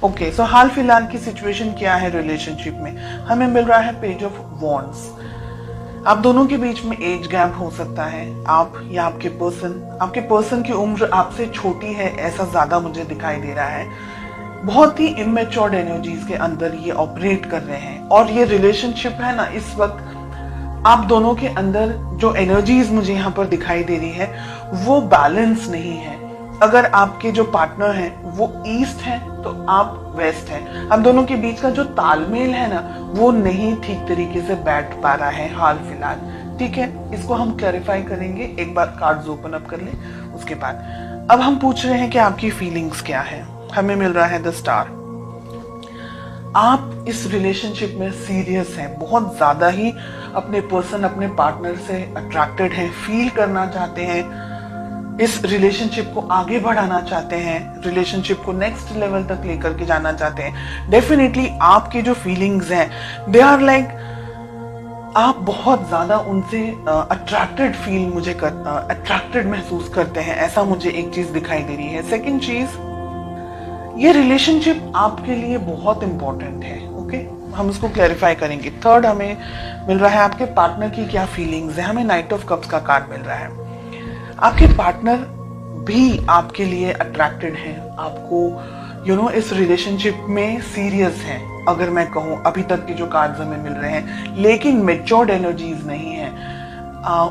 Okay, सो हाल फिलहाल की situation क्या है रिलेशनशिप में? हमें मिल रहा है पेज ऑफ वॉन्ड्स। आप दोनों के बीच में एज गैप हो सकता है। आप या आपके पर्सन की उम्र आपसे छोटी है, ऐसा ज्यादा मुझे दिखाई दे रहा है। बहुत ही इमेच्योर्ड एनर्जीज के अंदर ये ऑपरेट कर रहे हैं, और ये रिलेशनशिप है ना, इस वक्त आप दोनों के अंदर जो एनर्जीज मुझे यहाँ पर दिखाई दे रही है वो बैलेंस नहीं है। अगर आपके जो पार्टनर है वो ईस्ट है तो आप वेस्ट है। आप दोनों के बीच का जो तालमेल है ना, वो नहीं ठीक तरीके से बैठ पा रहा है हाल फिलहाल। ठीक है, इसको हम क्लैरिफाई करेंगे। एक बार कार्ड्स ओपन अप कर ले, उसके बाद अब हम पूछ रहे हैं कि आपकी फीलिंग्स क्या है। हमें मिल रहा है द स्टार। आप इस रिलेशनशिप में सीरियस हैं, बहुत ज्यादा ही अपने पर्सन, अपने पार्टनर से अट्रैक्टेड हैं, फील करना चाहते हैं, इस रिलेशनशिप को आगे बढ़ाना चाहते हैं, रिलेशनशिप को नेक्स्ट लेवल तक लेकर के जाना चाहते हैं। डेफिनेटली आपकी जो फीलिंग्स हैं दे आर लाइक, आप बहुत ज्यादा उनसे अट्रैक्टेड महसूस करते हैं, ऐसा मुझे एक चीज दिखाई दे रही है। सेकंड चीज, ये रिलेशनशिप आपके लिए बहुत इंपॉर्टेंट है। ओके, हम इसको क्लैरिफाई करेंगे। थर्ड, हमें मिल रहा है आपके पार्टनर की क्या फीलिंग्स है। हमें नाइट ऑफ कप्स का कार्ड मिल रहा है। आपके पार्टनर भी आपके लिए अट्रैक्टेड हैं, आपको इस रिलेशनशिप में सीरियस हैं। अगर मैं कहूं, अभी तक के जो कार्ड्स हमें मिल रहे हैं, लेकिन मेच्योर्ड एनर्जीज नहीं है।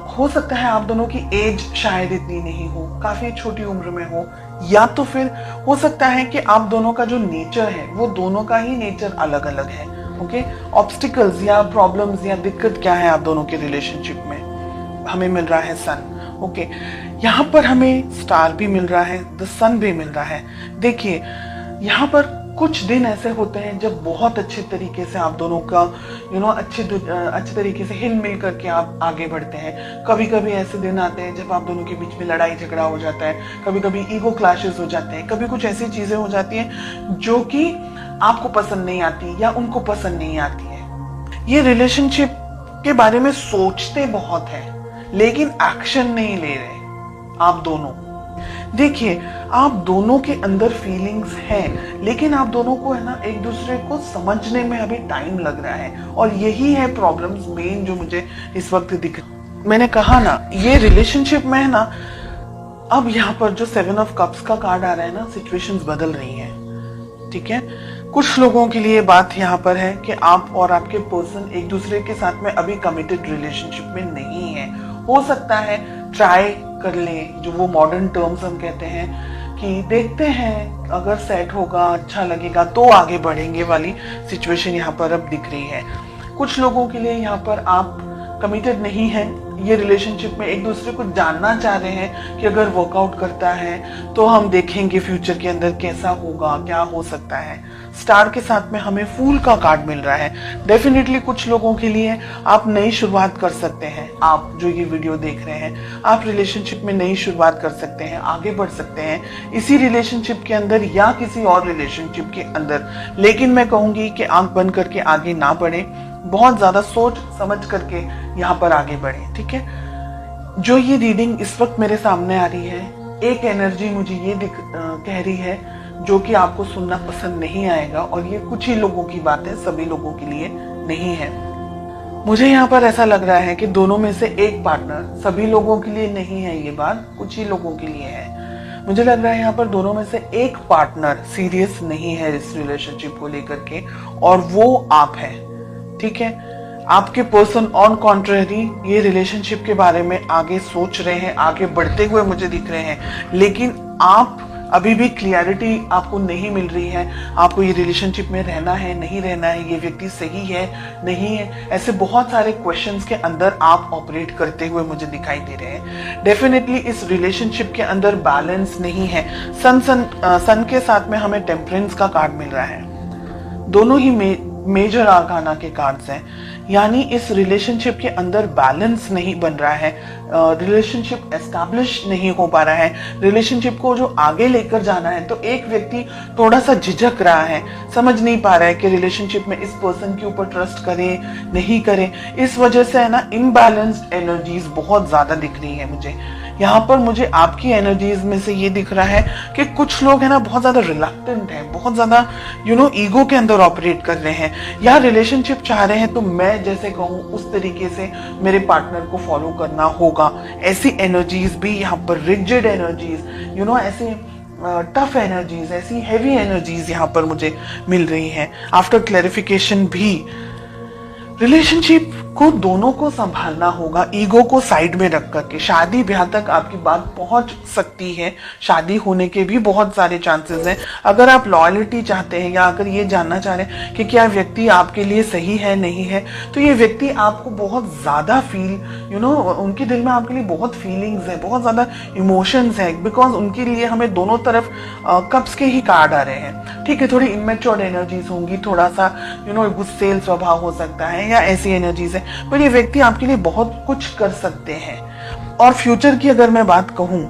हो सकता है आप दोनों की एज शायद इतनी नहीं हो, काफी छोटी उम्र में हो, या तो फिर हो सकता है कि आप दोनों का जो नेचर है वो दोनों का ही नेचर अलग अलग है। ओके, ऑब्स्टिकल्स या प्रॉब्लम्स या दिक्कत क्या है आप दोनों के रिलेशनशिप में? हमें मिल रहा है सन। ओके, यहाँ पर हमें स्टार भी मिल रहा है, द सन भी मिल रहा है। देखिए, यहाँ पर कुछ दिन ऐसे होते हैं जब बहुत अच्छे तरीके से आप दोनों का अच्छे तरीके से हिल मिल करके आप आगे बढ़ते हैं। कभी कभी ऐसे दिन आते हैं जब आप दोनों के बीच में लड़ाई झगड़ा हो जाता है, कभी कभी ईगो क्लैशेस हो जाते हैं, कभी कुछ ऐसी चीजें हो जाती हैं जो कि आपको पसंद नहीं आती या उनको पसंद नहीं आती है। ये रिलेशनशिप के बारे में सोचते बहुत है लेकिन एक्शन नहीं ले रहे आप दोनों। देखिए, आप दोनों के अंदर फीलिंग्स हैं, लेकिन आप दोनों को है ना एक दूसरे को समझने में अभी टाइम लग रहा है, और यही है प्रॉब्लम्स मेन जो मुझे इस वक्त दिख। मैंने कहा ना, ये रिलेशनशिप में है ना, अब यहाँ पर जो 7 ऑफ कप्स का कार्ड आ रहा है ना, सिचुएशंस बदल रही हैं। ठीक है, कुछ लोगों के लिए बात यहाँ पर है कि आप और आपके पर्सन एक दूसरे के साथ में अभी कमिटेड रिलेशनशिप में नहीं है। हो सकता है ट्राई कर ले, जो वो मॉडर्न टर्म्स हम कहते हैं कि देखते हैं अगर सेट होगा, अच्छा लगेगा तो आगे बढ़ेंगे वाली सिचुएशन यहाँ पर अब दिख रही है। कुछ लोगों के लिए यहाँ पर आप कमिटेड नहीं है, ये रिलेशनशिप में एक दूसरे को जानना चाह रहे हैं कि अगर वर्कआउट करता है तो हम देखेंगे फ्यूचर के अंदर कैसा होगा, क्या हो सकता है। स्टार के साथ में हमें फूल का कार्ड मिल रहा है। डेफिनेटली कुछ लोगों के लिए आप नई शुरुआत कर सकते हैं। आप जो ये वीडियो देख रहे हैं, आप रिलेशनशिप में नई शुरुआत कर सकते हैं, आगे बढ़ सकते हैं इसी रिलेशनशिप के अंदर या किसी और रिलेशनशिप के अंदर। लेकिन मैं कहूंगी कि आंख बंद करके आगे ना बढ़े, बहुत ज्यादा सोच समझ करके यहाँ पर आगे बढ़े। ठीक है, जो ये रीडिंग इस वक्त मेरे सामने आ रही है, एक एनर्जी मुझे ये कह रही है जो कि आपको सुनना पसंद नहीं आएगा, और ये कुछ ही लोगों की बात है, सभी लोगों के लिए नहीं है। मुझे यहाँ पर ऐसा लग रहा है कि दोनों में से एक पार्टनर, सभी लोगों के लिए नहीं है ये बात, कुछ ही लोगों के लिए है। मुझे लग रहा है यहाँ पर दोनों में से एक पार्टनर सीरियस नहीं है इस रिलेशनशिप को लेकर के, और वो आप है। ठीक है, आपके पर्सन ऑन कॉन्ट्रेरी ये रिलेशनशिप के बारे में आगे सोच रहे हैं, आगे बढ़ते हुए मुझे दिख रहे हैं, लेकिन आप अभी भी क्लियरिटी आपको नहीं मिल रही है। आपको ये रिलेशनशिप में रहना है, नहीं रहना है, ये व्यक्ति सही है, नहीं है, ऐसे बहुत सारे क्वेश्चंस के अंदर आप ऑपरेट करते हुए मुझे दिखाई दे रहे हैं। डेफिनेटली इस रिलेशनशिप के अंदर बैलेंस नहीं है। सन के साथ में हमें टेम्परेंस का कार्ड मिल रहा है। दोनों ही मेजर आर्काना के कार्ड्स हैं। यानी इस रिलेशनशिप के अंदर बैलेंस नहीं बन रहा है, रिलेशनशिप एस्टैब्लिश नहीं हो पा रहा है, रिलेशनशिप को जो आगे लेकर जाना है, तो एक व्यक्ति थोड़ा सा झिझक रहा है, समझ नहीं पा रहा है कि रिलेशनशिप में इस पर्सन के ऊपर ट्रस्ट करें नहीं करें। इस वजह से है ना इम्बैलेंस्ड एनर्जीज बहुत ज्यादा दिख रही है मुझे यहाँ पर। मुझे आपकी एनर्जीज में से ये दिख रहा है कि कुछ लोग है ना बहुत ज्यादा रिलक्टेंट हैं, बहुत ज्यादा ईगो के अंदर ऑपरेट कर रहे हैं, या रिलेशनशिप चाह रहे हैं तो मैं जैसे कहूँ उस तरीके से मेरे पार्टनर को फॉलो करना होगा। ऐसी एनर्जीज भी यहाँ पर, रिजिड एनर्जीज, ऐसे टफ एनर्जीज, ऐसी हैवी एनर्जीज यहाँ पर मुझे मिल रही हैं। आफ्टर क्लैरिफिकेशन भी रिलेशनशिप को दोनों को संभालना होगा, ईगो को साइड में रख करके। शादी ब्याह तक आपकी बात पहुंच सकती है, शादी होने के भी बहुत सारे चांसेस हैं। अगर आप लॉयल्टी चाहते हैं या अगर ये जानना चाह रहे हैं कि क्या व्यक्ति आपके लिए सही है नहीं है, तो ये व्यक्ति आपको बहुत ज्यादा उनके दिल में आपके लिए बहुत फीलिंग्स है, बहुत ज्यादा इमोशंस है, बिकॉज उनके लिए हमें दोनों तरफ कप्स के ही कार्ड आ रहे हैं। ठीक है, थोड़ी इमेच्योर एनर्जीज होंगी, थोड़ा सा गुस्सेल स्वभाव हो सकता है या ऐसी एनर्जीज है, पर ये व्यक्ति आपके लिए बहुत कुछ कर सकते हैं। और फ्यूचर की अगर मैं बात कहूं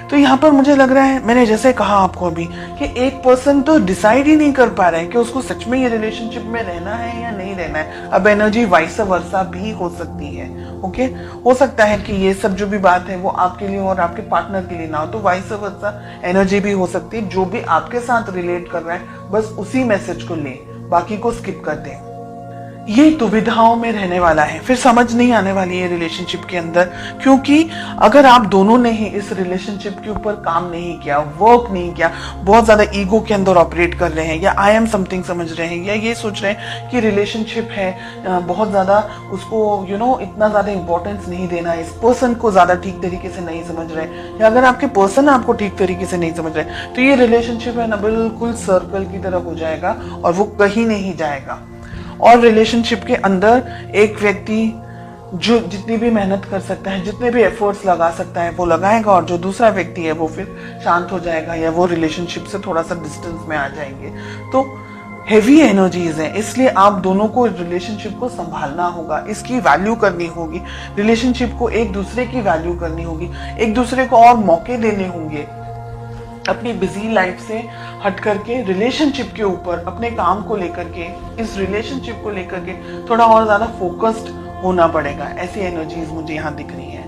तो यहाँ पर मुझे लग रहा है, मैंने जैसे कहा आपको अभी, कि एक पर्सन तो डिसाइड ही नहीं कर पा रहा है कि उसको सच में ये रिलेशनशिप में रहना है या नहीं रहना है। अब एनर्जी वाइस वर्सा भी हो सकती है। ओके, हो सकता है कि ये सब जो भी बात है वो आपके लिए और आपके पार्टनर के लिए ना हो, तो वाइस वर्सा एनर्जी भी हो सकती है। जो भी आपके साथ रिलेट कर रहा है बस उसी मैसेज को ले, बाकी को स्किप कर दे। ये दुविधाओं में रहने वाला है, फिर समझ नहीं आने वाली है रिलेशनशिप के अंदर, क्योंकि अगर आप दोनों ने ही इस रिलेशनशिप के ऊपर काम नहीं किया, वर्क नहीं किया, बहुत ज्यादा ईगो के अंदर ऑपरेट कर रहे हैं, या आई एम समथिंग समझ रहे हैं, या ये सोच रहे हैं कि रिलेशनशिप है, बहुत ज्यादा उसको इतना ज्यादा इंपॉर्टेंस नहीं देना है, इस पर्सन को ज्यादा ठीक तरीके से नहीं समझ रहे, या अगर आपके पर्सन आपको ठीक तरीके से नहीं समझ रहे, तो ये रिलेशनशिप है ना बिल्कुल सर्कल की तरह हो जाएगा और वो कहीं नहीं जाएगा। और रिलेशनशिप के अंदर एक व्यक्ति जो जितनी भी मेहनत कर सकता है, जितने भी एफर्ट्स लगा सकता है वो लगाएगा, और जो दूसरा व्यक्ति है वो फिर शांत हो जाएगा या वो रिलेशनशिप से थोड़ा सा डिस्टेंस में आ जाएंगे। तो हेवी एनर्जीज हैं, इसलिए आप दोनों को रिलेशनशिप को संभालना होगा, इसकी वैल्यू करनी होगी, रिलेशनशिप को एक दूसरे की वैल्यू करनी होगी, एक दूसरे को और मौके देने होंगे, अपनी बिजी लाइफ से हट करके रिलेशनशिप के ऊपर, अपने काम को लेकर के, इस रिलेशनशिप को लेकर के थोड़ा और ज्यादा फोकस्ड होना पड़ेगा। ऐसी एनर्जीज मुझे यहाँ दिख रही है।